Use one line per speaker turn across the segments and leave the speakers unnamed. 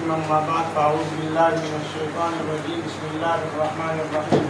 ثم أما بعد فأعوذ بالله من الشيطان الرجيم بسم الله الرحمن الرحيم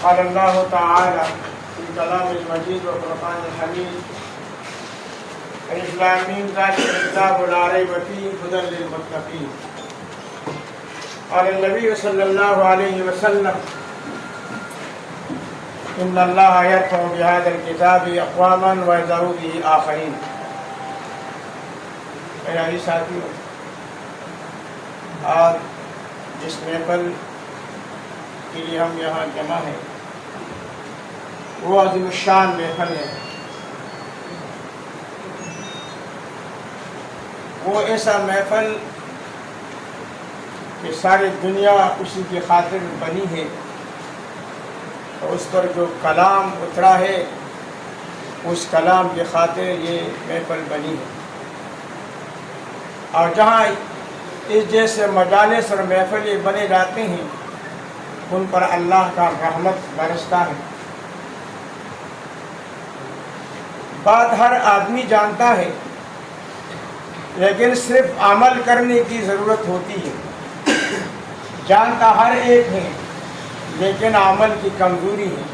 قال الله تعالى في كلام المجيد والقرآن الحميد ألف لام ميم ذلك الكتاب لا ريب فيه هدى للمتقين قال النبي صلى الله عليه وسلم إن الله يرفع بهذا الكتاب أقواما ويذر به آخرين. میرے عزیز ساتھیو، آج جس محفل کے لیے ہم یہاں جمع ہیں وہ عظیم الشان محفل ہے. وہ ایسا محفل کہ ساری دنیا اسی کی خاطر بنی ہے، اور اس پر جو کلام اترا ہے اس کلام کی خاطر یہ محفل بنی ہے. اور جہاں اس جیسے مجالس اور محفلیں بنے جاتے ہیں ان پر اللہ کا رحمت برستا ہے. بات ہر آدمی جانتا ہے، لیکن صرف عمل کرنے کی ضرورت ہوتی ہے. جانتا ہر ایک ہے لیکن عمل کی کمزوری ہے.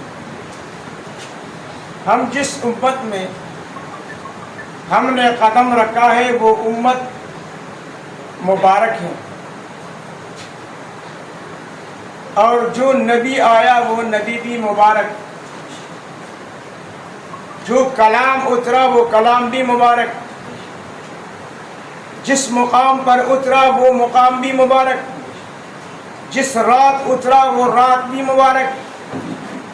ہم جس امت میں ہم نے قدم رکھا ہے وہ امت مبارک ہے، اور جو نبی آیا وہ نبی بھی مبارک، جو کلام اترا وہ کلام بھی مبارک، جس مقام پر اترا وہ مقام بھی مبارک، جس رات اترا وہ رات بھی مبارک،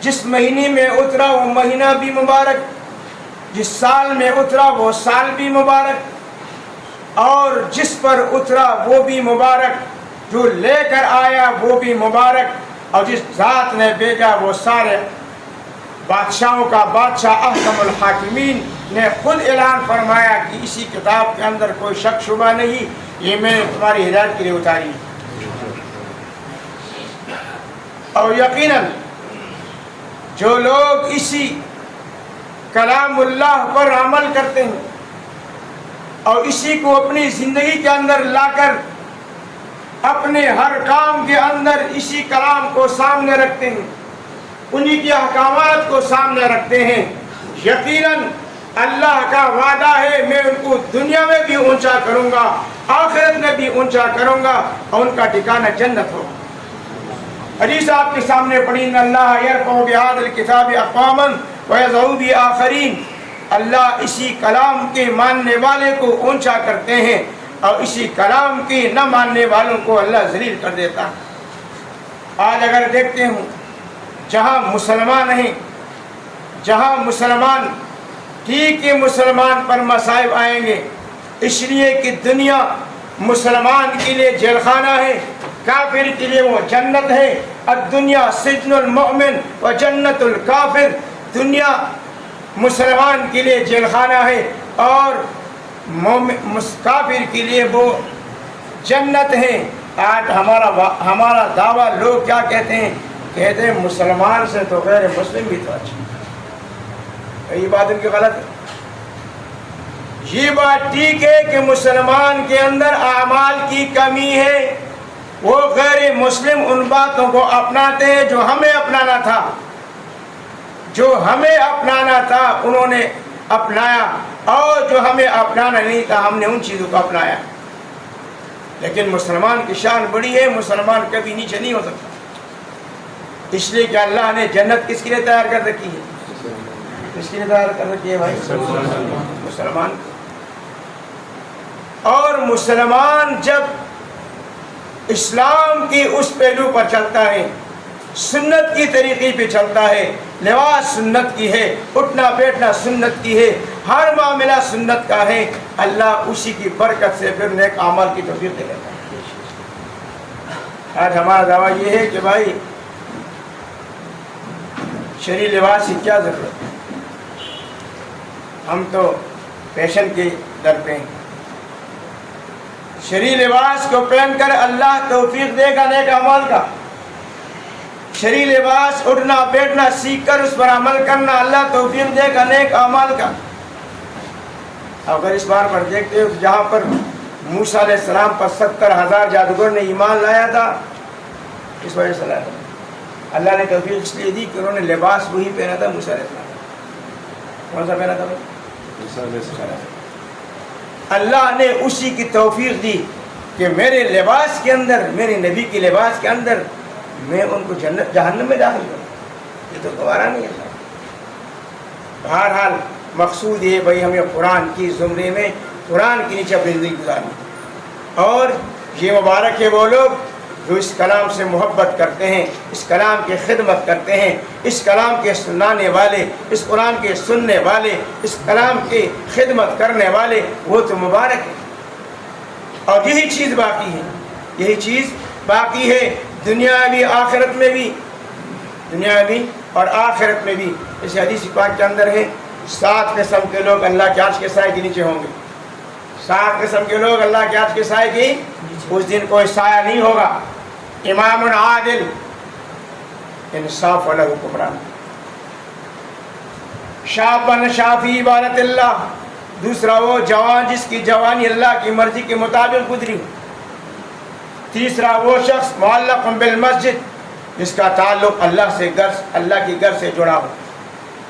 جس مہینے میں اترا وہ مہینہ بھی مبارک، جس سال میں اترا وہ سال بھی مبارک، اور جس پر اترا وہ بھی مبارک، جو لے کر آیا وہ بھی مبارک، اور جس ذات نے بھیجا وہ سارے بادشاہوں کا بادشاہ احکم الحاکمین نے خود اعلان فرمایا کہ اسی کتاب کے اندر کوئی شک شبہ نہیں، یہ میں نے تمہاری ہدایت کے لیے اتاری. اور یقیناً جو لوگ اسی کلام اللہ پر عمل کرتے ہیں اور اسی کو اپنی زندگی کے اندر لا کر اپنے ہر کام کے اندر اسی کلام کو سامنے رکھتے ہیں، انہی کے احکامات کو سامنے رکھتے ہیں، یقیناً اللہ کا وعدہ ہے میں ان کو دنیا میں بھی اونچا کروں گا، آخرت میں بھی اونچا کروں گا، اور ان کا ٹھکانہ جنت ہوگا. حدیث آپ کے سامنے پڑھی ان اللہ یرفع بہذا الکتاب اقواما ویضع به آخرین. اللہ اسی کلام کے ماننے والے کو اونچا کرتے ہیں اور اسی کلام کے نہ ماننے والوں کو اللہ ذلیل کر دیتا. آج اگر دیکھتے ہوں جہاں مسلمان ہیں، جہاں مسلمان ٹھیک ہے مسلمان پر مصائب آئیں گے، اس لیے کہ دنیا مسلمان کے لیے جیل خانہ ہے، کافر کے لیے وہ جنت ہے. الدنیا سجن المؤمن و جنت الکافر. دنیا مسلمان کے لیے جیل خانہ ہے اور کافر کے لیے وہ جنت ہے. آج ہمارا دعویٰ لوگ کیا کہتے ہیں؟ کہتے ہیں مسلمان سے تو غیر مسلم بھی تو اچھا. یہ بات ان کی غلط ہے. یہ بات ٹھیک ہے کہ مسلمان کے اندر اعمال کی کمی ہے، وہ غیر مسلم ان باتوں کو اپناتے ہیں جو ہمیں اپنانا تھا، جو ہمیں اپنانا تھا انہوں نے اپنایا، اور جو ہمیں اپنانا نہیں تھا ہم نے ان چیزوں کو اپنایا. لیکن مسلمان کی شان بڑی ہے، مسلمان کبھی نیچے نہیں ہو سکتا، اس لیے کہ اللہ نے جنت کس کے لیے تیار کر رکھی ہے؟ کس کے لیے تیار کر رکھی ہے بھائی؟ مسلمان. اور مسلمان جب اسلام کی اس پہلو پر چلتا ہے، سنت کی طریقے پہ چلتا ہے، لباس سنت کی ہے، اٹھنا بیٹھنا سنت کی ہے، ہر معاملہ سنت کا ہے، اللہ اسی کی برکت سے پھر نیک اعمال کی توفیق دے دیتا ہے. آج ہمارا دعویٰ یہ ہے کہ بھائی شرعی لباس کی کیا ضرورت ہے؟ ہم تو فیشن کے در پہ ہیں. شرعی لباس کو پہن کر اللہ توفیق دے گا نیک اعمال کا. شرعی لباس اٹھنا بیٹھنا سیکھ کر اس پر عمل کرنا اللہ توفیق دے گا نیک اعمال کا. اگر اس بار پر دیکھتے ہو جہاں پر موسیٰ علیہ السلام پر 70,000 جادوگر نے ایمان لایا تھا، اس وجہ سے لایا تھا۔ اللہ نے توفیق اس لیے دی کہ انہوں نے لباس وہی پہنا تھا موسیٰ علیہ السلام۔ کون سا پہنا تھا بھائی؟ موسیٰ علیہ السلام۔ اللہ نے اسی کی توفیق دی کہ میرے لباس کے اندر، میرے نبی کے لباس کے اندر میں ان کو جہنم میں داخل کروں، یہ تو گوارا نہیں ہے۔ بہرحال مقصود یہ بھائی ہمیں قرآن کی زمرے میں، قرآن کے نیچے اپنی زندگی گزارنی، اور یہ مبارک ہے وہ لوگ جو اس کلام سے محبت کرتے ہیں، اس کلام کی خدمت کرتے ہیں، اس کلام کے سنانے والے، اس قرآن کے سننے والے، اس کلام کی خدمت کرنے والے، وہ تو مبارک ہے۔ اور یہی چیز باقی ہے، یہی چیز باقی ہے دنیا بھی آخرت میں بھی، دنیا بھی اور آخرت میں بھی۔ اس حدیث پاک کے اندر ہے 7 قسم کے لوگ اللہ کے عرش کے سائے کے نیچے ہوں گے۔ 7 قسم کے لوگ اللہ کے عرش کے سائے کی، اس دن کوئی سایہ نہیں ہوگا۔ امام عادل، انصاف والا حکمران، شاب شافی عبادت اللہ، دوسرا وہ جوان جس کی جوانی اللہ کی مرضی کے مطابق گزری، تیسرا وہ شخص معلق بالمسجد جس کا تعلق اللہ سے اللہ کی گھر سے جڑا ہو،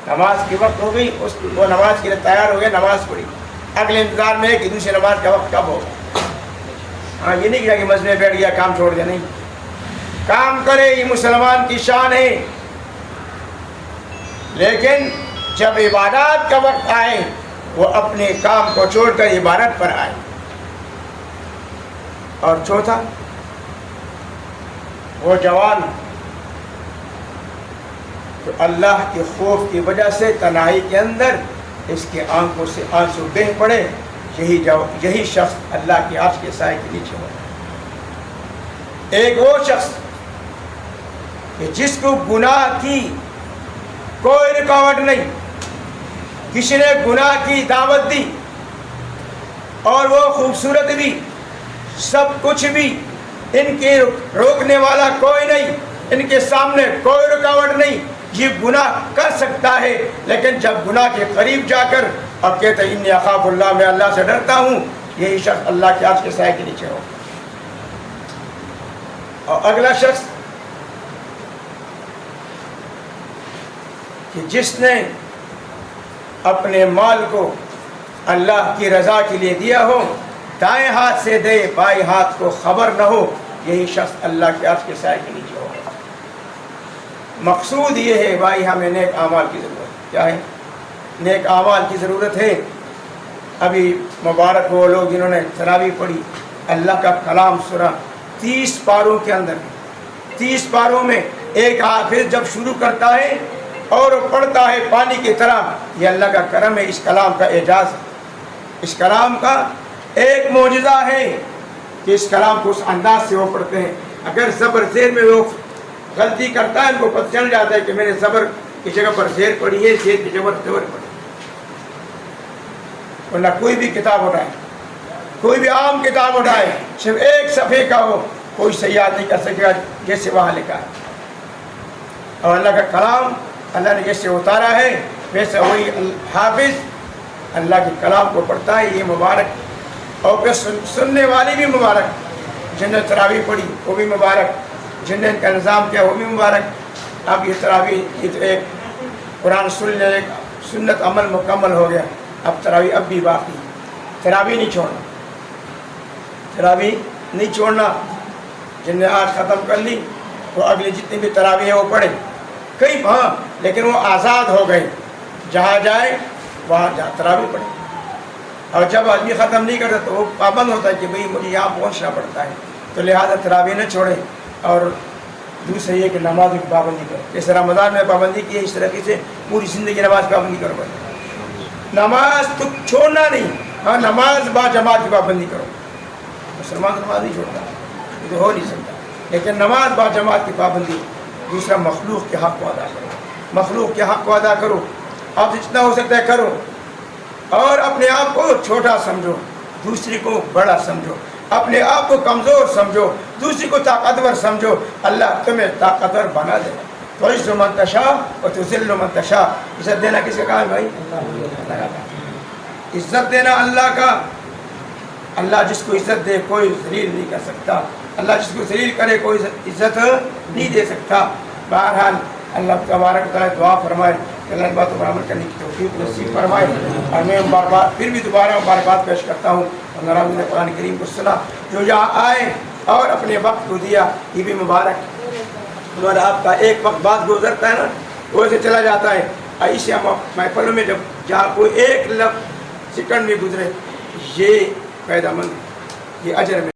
نماز کی وقت ہو گئی وہ نماز کے لیے تیار ہو گیا، نماز پڑھی، اگلے انتظار میں ہے کہ دوسری نماز کا وقت کب ہوگا۔ ہاں یہ نہیں کیا کہ مسجد میں بیٹھ گیا کام چھوڑ دیا، نہیں، کام کرے، یہ مسلمان کی شان ہے، لیکن جب عبادات کا وقت آئے وہ اپنے کام کو چھوڑ کر عبادت پر آئے۔ اور چوتھا وہ جوان تو اللہ کے خوف کی وجہ سے تنہائی کے اندر اس کے آنکھوں سے آنسو بہہ پڑے، یہی شخص اللہ کے عرش کے سائے کے نیچے ہو۔ ایک وہ شخص کہ جس کو گناہ کی کوئی رکاوٹ نہیں، کسی نے گناہ کی دعوت دی اور وہ خوبصورت بھی، سب کچھ بھی، ان کے روکنے والا کوئی نہیں، ان کے سامنے کوئی رکاوٹ نہیں، یہ گناہ کر سکتا ہے، لیکن جب گناہ کے قریب جا کر اب کہتے ہیں انی اخاف اللہ، میں اللہ سے ڈرتا ہوں، یہی شخص اللہ کے عرش کے سائے کے نیچے ہو۔ اور اگلا شخص کہ جس نے اپنے مال کو اللہ کی رضا کے لیے دیا ہو، دائیں ہاتھ سے دے بائیں ہاتھ کو خبر نہ ہو، یہی شخص اللہ کے عرش کے سائے کے نیچے ہو۔ مقصود یہ ہے بھائی ہمیں نیک اعمال کی ضرورت، کیا ہے؟ نیک اعمال کی ضرورت ہے۔ ابھی مبارک وہ لوگ جنہوں نے تراویح پڑھی، اللہ کا کلام سنا، 30 پاروں کے اندر، 30 پاروں میں ایک حافظ جب شروع کرتا ہے اور پڑھتا ہے پانی کی طرح، یہ اللہ کا کرم ہے، اس کلام کا اعجاز ہے، اس کلام کا ایک معجزہ ہے کہ اس کلام کو اس انداز سے وہ پڑھتے ہیں۔ اگر زبر زیر میں وہ غلطی کرتا ہے ان کو پتہ چل جاتا ہے کہ میں نے زبر کی جگہ پر زیر پڑھی ہے، زیر کی جگہ پر زبر پڑھی۔ ورنہ کوئی بھی کتاب اٹھائے، کوئی بھی عام کتاب اٹھائے، صرف ایک صفحے کا ہو، کوئی سیاحت نہیں کر سکے گا جیسے وہاں لکھا ہے۔ اور اللہ کا کلام اللہ نے جیسے اتارا ہے ویسے وہی حافظ اللہ کے کلام کو پڑھتا ہے، یہ مبارک۔ اور پھر سننے والی بھی مبارک، جن نے تراویح پڑھی وہ بھی مبارک، جن نے ان کا نظام کیا وہ بھی مبارک۔ اب یہ تراویح، یہ تو ایک قرآن سننے، ایک سنت عمل مکمل ہو گیا، اب تراویح اب بھی باقی، تراویح نہیں چھوڑنا، تراویح نہیں چھوڑنا۔ جن نے آج ختم کر لی وہ اگلی جتنی بھی تراویح ہے وہ پڑھے، کئی ہاں لیکن وہ آزاد ہو گئے، جہاں جائے وہاں جہاں تراویح پڑھے۔ اور جب آدمی ختم نہیں کرتا تو وہ پابند ہوتا ہے کہ بھئی مجھے یہاں پہنچنا پڑتا ہے، تو لہذا تراویح نہ چھوڑے۔ اور دوسرے یہ کہ نماز کی پابندی کرو، جیسے رمضان میں پابندی کی ہے اس طریقے سے پوری زندگی نماز کی پابندی کرو۔ نماز تو چھوڑنا نہیں، ہاں نماز با جماعت کی پابندی کرو۔ مسلمان نماز نہیں چھوڑتا، یہ تو ہو نہیں سکتا، لیکن نماز با جماعت کی پابندی۔ دوسرا مخلوق کے حق کو ادا کرو، مخلوق کے حق کو ادا کرو، آپ جتنا ہو سکتا ہے کرو، اور اپنے آپ کو چھوٹا سمجھو، دوسری کو بڑا سمجھو، اپنے آپ کو کمزور سمجھو، دوسری کو طاقتور سمجھو، اللہ تمہیں طاقتور بنا دے۔ تعز من تشاء و تذل من تشاء۔ عزت دینا کس کا کام ہے بھائی؟ اللہ کا۔ عزت دینا اللہ کا، اللہ جس کو عزت دے کوئی ذلیل نہیں کر سکتا، اللہ جس کو ذلیل کرے کوئی عزت نہیں دے سکتا۔ بہرحال اللہ تبارک و تعالیٰ دعا فرمائے کہ اللہ ان باتوں پر عمل کرنے کی توفیق نصیب فرمائے۔ اور میں پھر بھی دوبارہ مبارکباد پیش کرتا ہوں ناراض نے قرآن کریم کو سنا، جو یہاں آئے اور اپنے وقت کو دیا، یہ بھی مبارک۔ ہمارا آپ کا ایک وقت بعد گزرتا ہے نا، وہ سے چلا جاتا ہے، ایسے محفلوں میں جب جہاں کوئی ایک لفظ سیکنڈ میں گزرے، یہ فائدہ مند، یہ اجر میں